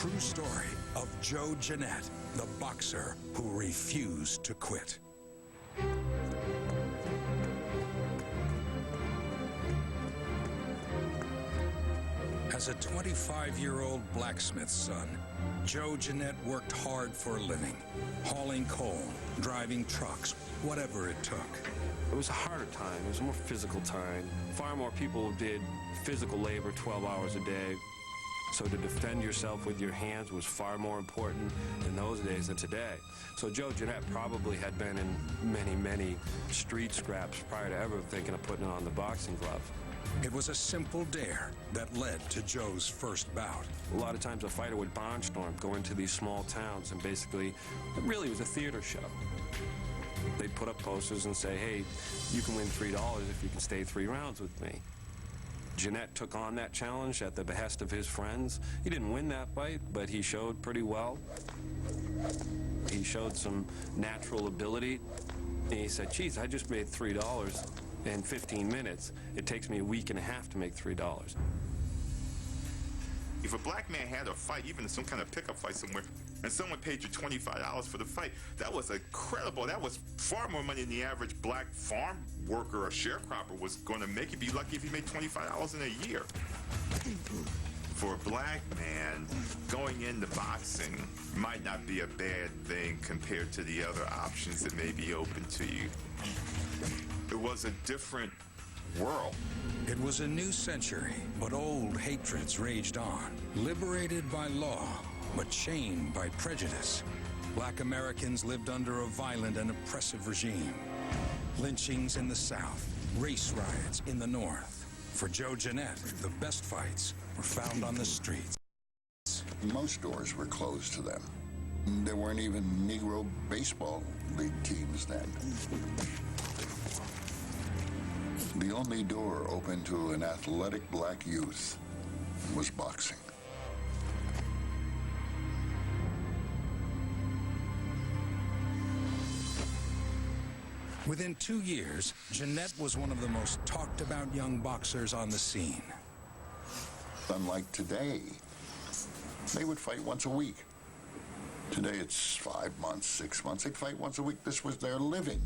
true story of Joe Jeannette, the boxer who refused to quit. As a 25-year-old blacksmith's son, Joe Jeannette worked hard for a living, hauling coal, driving trucks, whatever it took. It was a harder time. It was a more physical time. Far more people did physical labor 12 hours a day. So to defend yourself with your hands was far more important in those days than today. So Joe Jeannette probably had been in many, many street scraps prior to ever thinking of putting on the boxing glove. It was a simple dare that led to Joe's first bout. A lot of times a fighter would barnstorm, go into these small towns, and basically, it really was a theater show. They'd put up posters and say, hey, you can win $3 if you can stay 3 rounds with me. Jeannette took on that challenge at the behest of his friends. He didn't win that fight, but he showed pretty well. He showed some natural ability. And he said, geez, I just made $3 in 15 minutes. It takes me a week and a half to make $3. If a black man had a fight, even some kind of pickup fight somewhere, and someone paid you $25 for the fight, that was incredible. That was far more money than the average black farm worker or sharecropper was going to make. You'd be lucky if he made $25 in a year. For a black man, going into boxing might not be a bad thing compared to the other options that may be open to you. It was a different world. It was a new century, but old hatreds raged on. Liberated by law, but chained by prejudice, black Americans lived under a violent and oppressive regime. Lynchings in the South, race riots in the North. For Joe Jeannette, the best fights were found on the streets. Most doors were closed to them. There weren't even Negro baseball league teams then. The only door open to an athletic black youth was boxing. Within 2 years, Jeannette was one of the most talked about young boxers on the scene. Unlike today, they would fight once a week. Today it's 5 months, 6 months. They'd fight once a week. This was their living.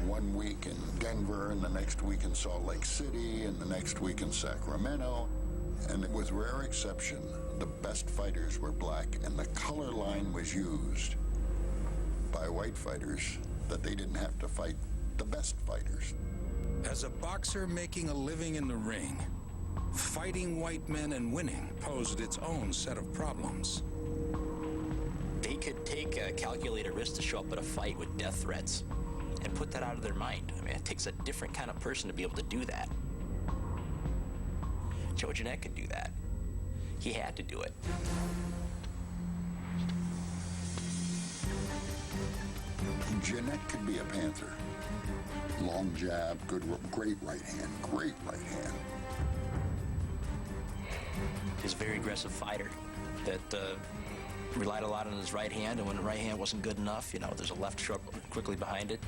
1 week in Denver, and the next week in Salt Lake City, and the next week in Sacramento. And with rare exception, the best fighters were black, and the color line was used by white fighters that they didn't have to fight the best fighters. As a boxer making a living in the ring, fighting white men and winning posed its own set of problems. They could take a calculated risk to show up at a fight with death threats and put that out of their mind. I mean, it takes a different kind of person to be able to do that. Joe Jeannette could do that. He had to do it. Jeannette could be a panther. Long jab, great right hand, great right hand. He's a very aggressive fighter that relied a lot on his right hand, and when the right hand wasn't good enough, you know, there's a left show up quickly behind it.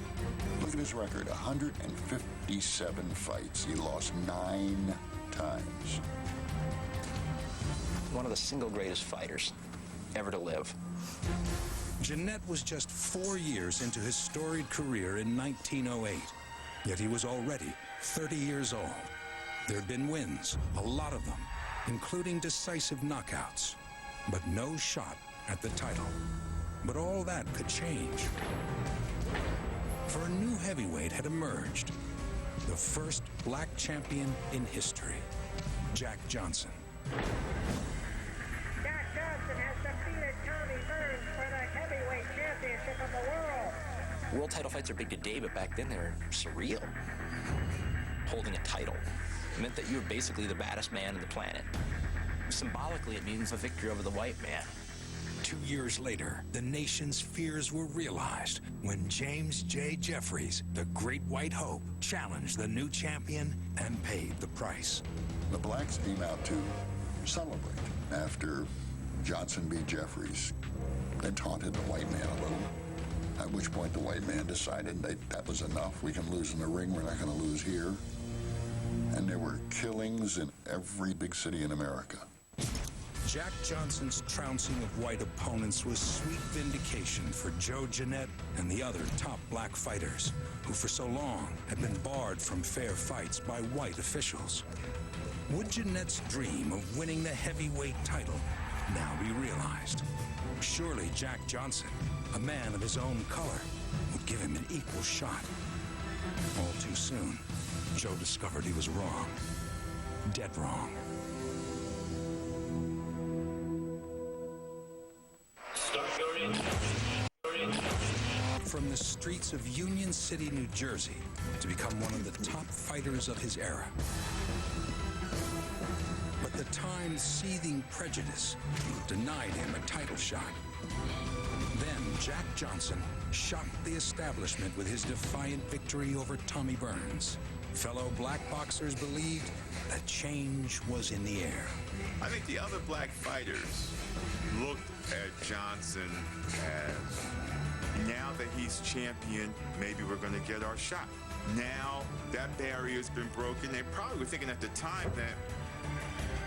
Look at his record, 157 fights. He lost 9 times. One of the single greatest fighters ever to live. Jeannette was just 4 years into his storied career in 1908, yet he was already 30 years old. There had been wins, a lot of them, including decisive knockouts, but no shot at the title. But all that could change. For a new heavyweight had emerged, the first black champion in history, Jack Johnson. Jack Johnson has defeated Tommy Burns for the heavyweight championship of the world. World title fights are big today, but back then they were surreal. Holding a title meant that you were basically the baddest man on the planet. Symbolically, it means a victory over the white man. 2 years later, the nation's fears were realized when James J. Jeffries, the Great White Hope, challenged the new champion and paid the price. The blacks came out to celebrate after Johnson beat Jeffries. They taunted the white man a little, at which point the white man decided that was enough. We can lose in the ring, we're not going to lose here. And there were killings in every big city in America. Jack Johnson's trouncing of white opponents was sweet vindication for Joe Jeannette and the other top black fighters, who for so long had been barred from fair fights by white officials. Would Jeannette's dream of winning the heavyweight title now be realized? Surely Jack Johnson, a man of his own color, would give him an equal shot. All too soon, Joe discovered he was wrong. Dead wrong. From the streets of Union City, New Jersey, to become one of the top fighters of his era. But the time's seething prejudice denied him a title shot. Then Jack Johnson shocked the establishment with his defiant victory over Tommy Burns. Fellow black boxers believed that change was in the air. I think the other black fighters looked at Johnson as, now that he's champion, maybe we're going to get our shot. Now that barrier's been broken. They probably were thinking at the time that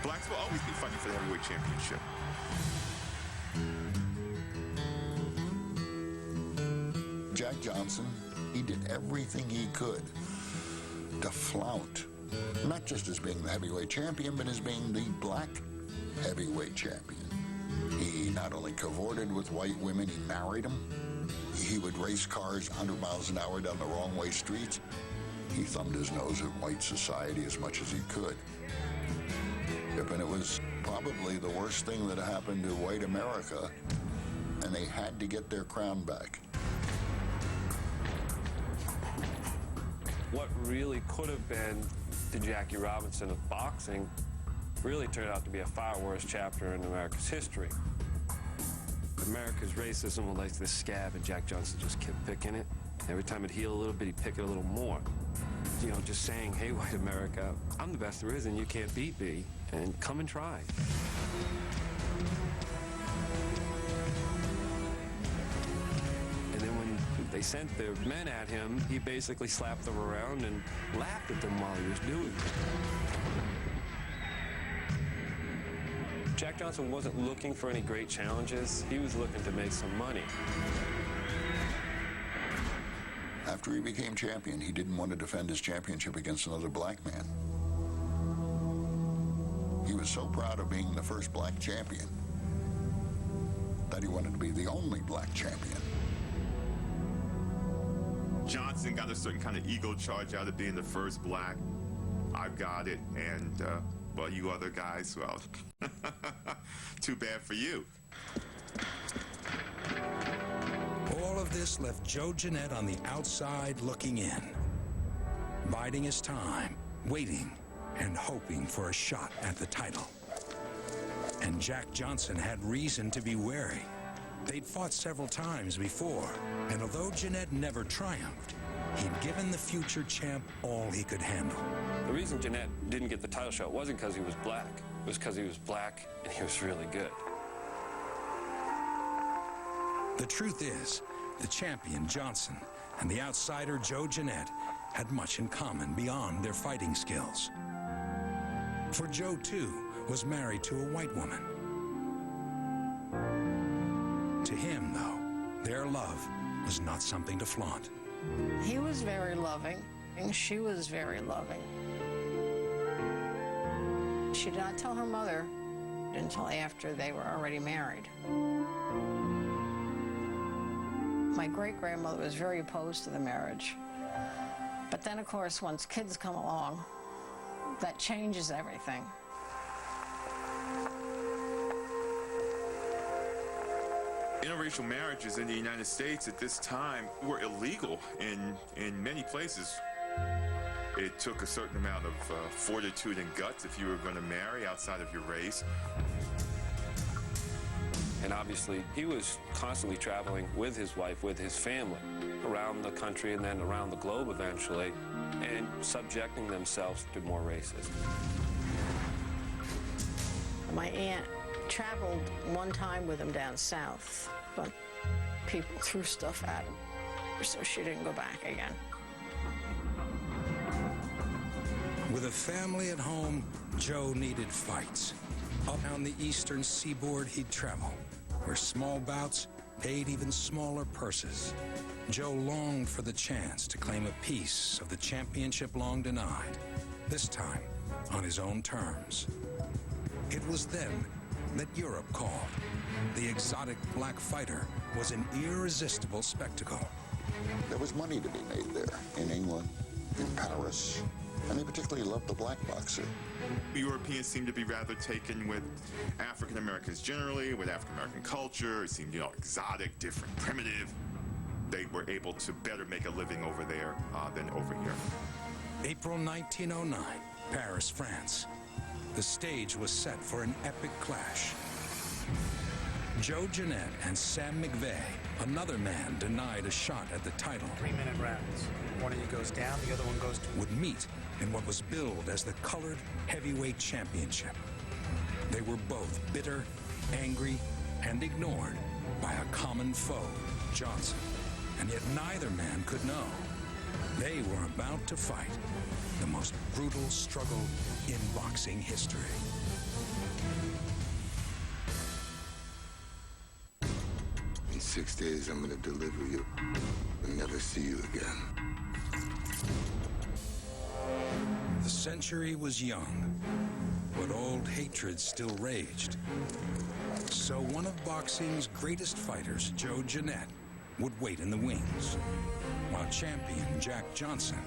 blacks will always be fighting for the heavyweight championship. Jack Johnson, he did everything he could to flaunt, not just as being the heavyweight champion, but as being the black heavyweight champion. He not only cavorted with white women, he married them. He would race cars 100 miles an hour down the wrong way streets. He thumbed his nose at white society as much as he could. And it was probably the worst thing that happened to white America, and they had to get their crown back. What really could have been the Jackie Robinson of boxing really turned out to be a far worse chapter in America's history. America's racism was like this scab, and Jack Johnson just kept picking it. Every time it healed a little bit, he'd pick it a little more. You know, just saying, hey, white America, I'm the best there is, and you can't beat me, and come and try. And then when they sent their men at him, he basically slapped them around and laughed at them while he was doing it. Jack Johnson wasn't looking for any great challenges. He was looking to make some money. After he became champion, he didn't want to defend his championship against another black man. He was so proud of being the first black champion that he wanted to be the only black champion. Johnson got a certain kind of ego charge out of being the first black. I've got it, and, well, you other guys, well, too bad for you. All of this left Joe Jeannette on the outside looking in, biding his time, waiting and hoping for a shot at the title. And Jack Johnson had reason to be wary. They'd fought several times before, and although Jeannette never triumphed, he'd given the future champ all he could handle. The reason Jeannette didn't get the title shot wasn't because he was black. It was because he was black and he was really good. The truth is, the champion Johnson and the outsider Joe Jeannette had much in common beyond their fighting skills. For Joe, too, was married to a white woman. To him, though, their love was not something to flaunt. He was very loving, and she was very loving. She did not tell her mother until after they were already married. My great-grandmother was very opposed to the marriage. But then, of course, once kids come along, that changes everything. Interracial marriages in the United States at this time were illegal in many places. It took a certain amount of fortitude and guts if you were going to marry outside of your race. And obviously, he was constantly traveling with his wife, with his family, around the country and then around the globe eventually, and subjecting themselves to more racism. My aunt traveled one time with him down south, but people threw stuff at him, so she didn't go back again. With a family at home, Joe needed fights. Up on the eastern seaboard he'd travel, where small bouts paid even smaller purses. Joe longed for the chance to claim a piece of the championship long denied, this time on his own terms. It was then that Europe called. The exotic black fighter was an irresistible spectacle. There was money to be made there, in England, in Paris, and they particularly loved the black boxer. Europeans seemed to be rather taken with African Americans generally, with African American culture. It seemed, exotic, different, primitive. They were able to better make a living over there than over here. April 1909, Paris, France. The stage was set for an epic clash. Joe Jeannette and Sam McVeigh, another man denied a shot at the title, 3-minute rounds. One of you goes down, the other one goes to... would meet in what was billed as the Colored Heavyweight Championship. They were both bitter, angry, and ignored by a common foe, Johnson. And yet neither man could know. They were about to fight the most brutal struggle in boxing history. In 6 days, I'm gonna deliver you and never see you again. The century was young, but old hatred still raged. So one of boxing's greatest fighters, Joe Jeannette, would wait in the wings, while champion Jack Johnson,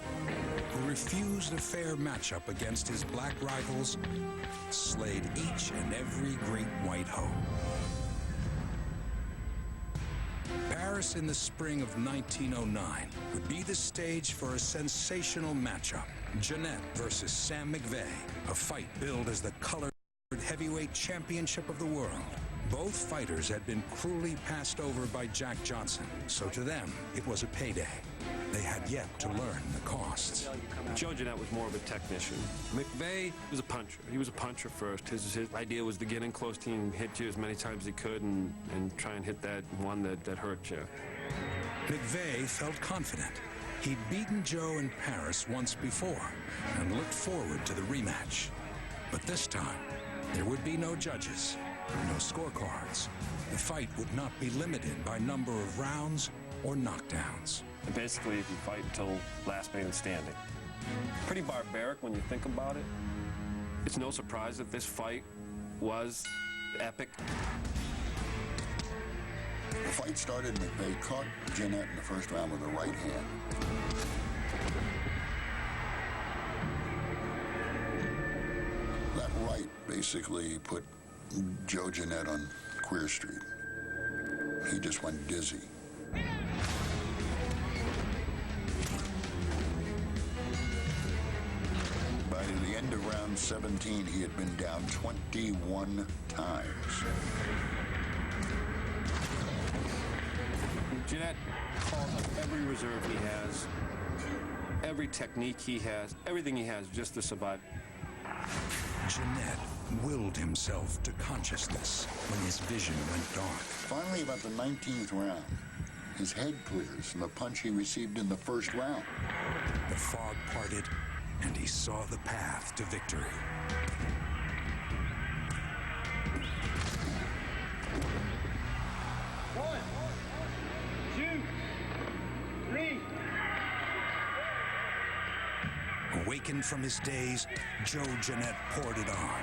who refused a fair matchup against his black rivals, slayed each and every great white hope. Paris in the spring of 1909 would be the stage for a sensational matchup. Jeannette versus Sam McVeigh, a fight billed as the Colored Heavyweight Championship of the world. Both fighters had been cruelly passed over by Jack Johnson, so to them, it was a payday. They had yet to learn the costs. Joe Jeannette was more of a technician. McVeigh was a puncher. He was a puncher first. His idea was to get in close to you and hit you as many times as he could and try and hit that one that hurt you. McVeigh felt confident. He'd beaten Joe in Paris once before and looked forward to the rematch. But this time, there would be no judges, no scorecards. The fight would not be limited by number of rounds or knockdowns. And basically, if you fight until last man standing. Pretty barbaric when you think about it. It's no surprise that this fight was epic. The fight started, McVeigh caught Jeannette in the first round with the right hand. That right basically put Joe Jeannette on Queer Street. He just went dizzy. By the end of round 17, he had been down 21 times. Jeannette calls up every reserve he has, every technique he has, everything he has just to survive. Jeannette willed himself to consciousness when his vision went dark. Finally, about the 19th round, his head clears from the punch he received in the first round. The fog parted, and he saw the path to victory. One, two, three. Awakened from his daze, Joe Jeannette poured it on.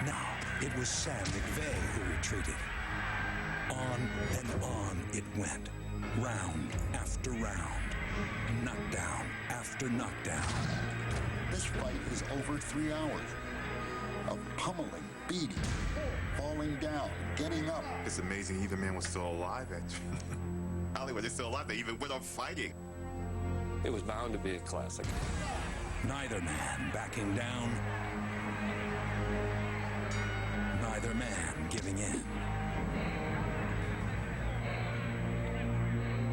Now, it was Sam McVeigh who retreated. On and on it went, round after round, knockdown after knockdown. This fight is over 3 hours of pummeling, beating, falling down, getting up. It's amazing either man was still alive at Hollywood. They're still alive. They even went on fighting. It was bound to be a classic. Neither man backing down, neither man giving in.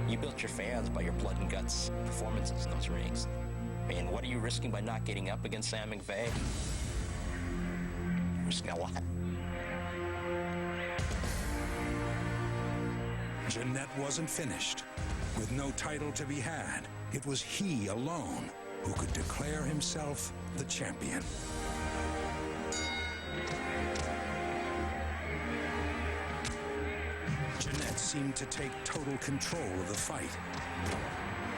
You built your fans by your blood and guts performances in those rings. And what are you risking by not getting up against Sam McVeigh? You're risking a lot. Jeannette wasn't finished. With no title to be had, it was he alone who could declare himself the champion. seemed to take total control of the fight.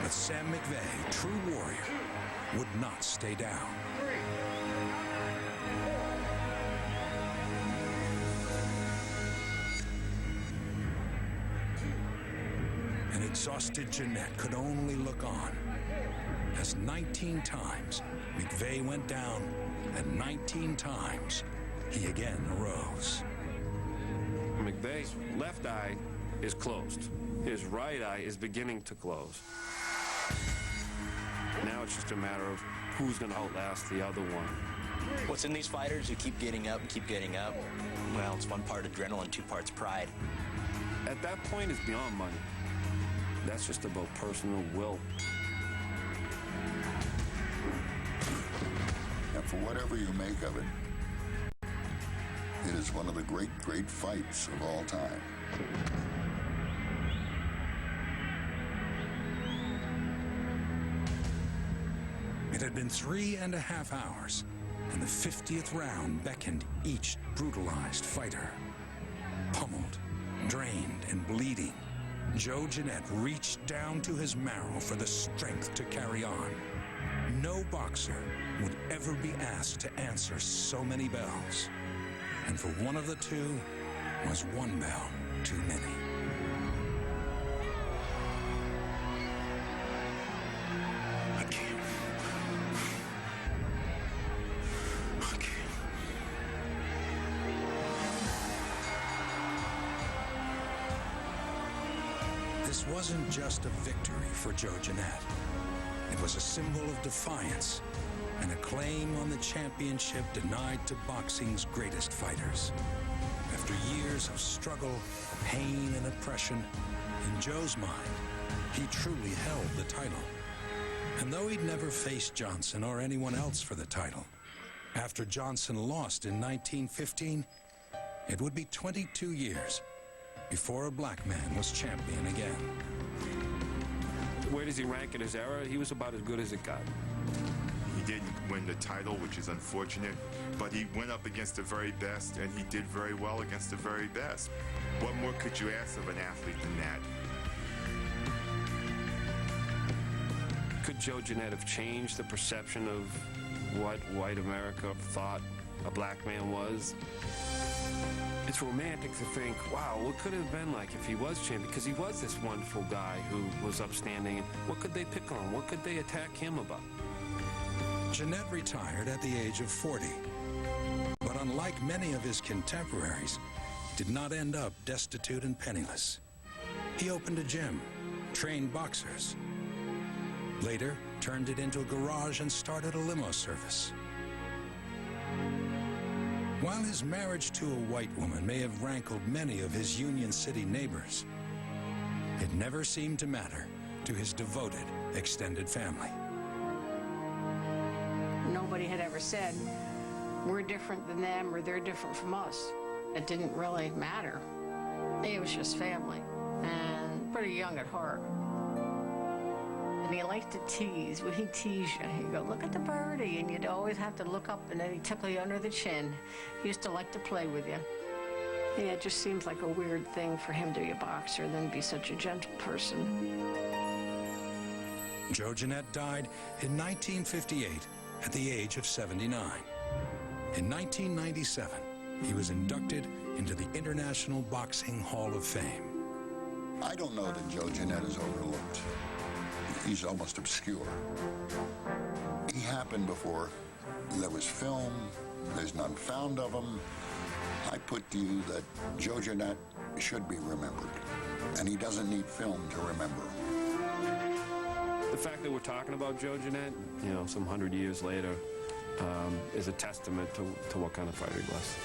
But Sam McVeigh, true warrior, would not stay down. An exhausted Jeannette could only look on as 19 times McVeigh went down, and 19 times he again arose. McVeigh's left eye is closed. His right eye is beginning to close. Now it's just a matter of who's going to outlast the other one. What's in these fighters who keep getting up and keep getting up? Well, it's one part adrenaline, two parts pride. At that point, it's beyond money. That's just about personal will. And for whatever you make of it, it is one of the great, great fights of all time. It had been 3.5 hours, and the 50th round beckoned each brutalized fighter. Pummeled, drained, and bleeding, Joe Jeannette reached down to his marrow for the strength to carry on. No boxer would ever be asked to answer so many bells. And for one of the two was one bell too many. I can't. This wasn't just a victory for Joe Jeannette. It was a symbol of defiance and a claim on the championship denied to boxing's greatest fighters. After years of struggle, pain, and oppression, in Joe's mind, he truly held the title. And though he'd never faced Johnson or anyone else for the title, after Johnson lost in 1915, it would be 22 years before a black man was champion again. Where does he rank in his era? He was about as good as it got. He didn't win the title, which is unfortunate, but he went up against the very best, and he did very well against the very best. What more could you ask of an athlete than that? Could Joe Jeannette have changed the perception of what white America thought a black man was? It's romantic to think, wow, what could it have been like if he was champion? Because he was this wonderful guy who was upstanding. And what could they pick on? What could they attack him about? Jeannette retired at the age of 40, but unlike many of his contemporaries, did not end up destitute and penniless. He opened a gym, trained boxers. Later, turned it into a garage and started a limo service. While his marriage to a white woman may have rankled many of his Union City neighbors, it never seemed to matter to his devoted, extended family. Nobody had ever said, we're different than them or they're different from us. It didn't really matter. It was just family, and pretty young at heart. And he liked to tease. When he'd tease you, he'd go, look at the birdie, and you'd always have to look up, and then he'd tickle you under the chin. He used to like to play with you. Yeah, it just seems like a weird thing for him to be a boxer and then be such a gentle person. Joe Jeannette died in 1958 at the age of 79. In 1997, he was inducted into the International Boxing Hall of Fame. I don't know that Joe Jeannette is overlooked. He's almost obscure. He happened before there was film, there's none found of him. I put to you that Joe Jeannette should be remembered, and he doesn't need film to remember. The fact that we're talking about Joe Jeannette, you know, some 100 years later, is a testament to what kind of fighter he was.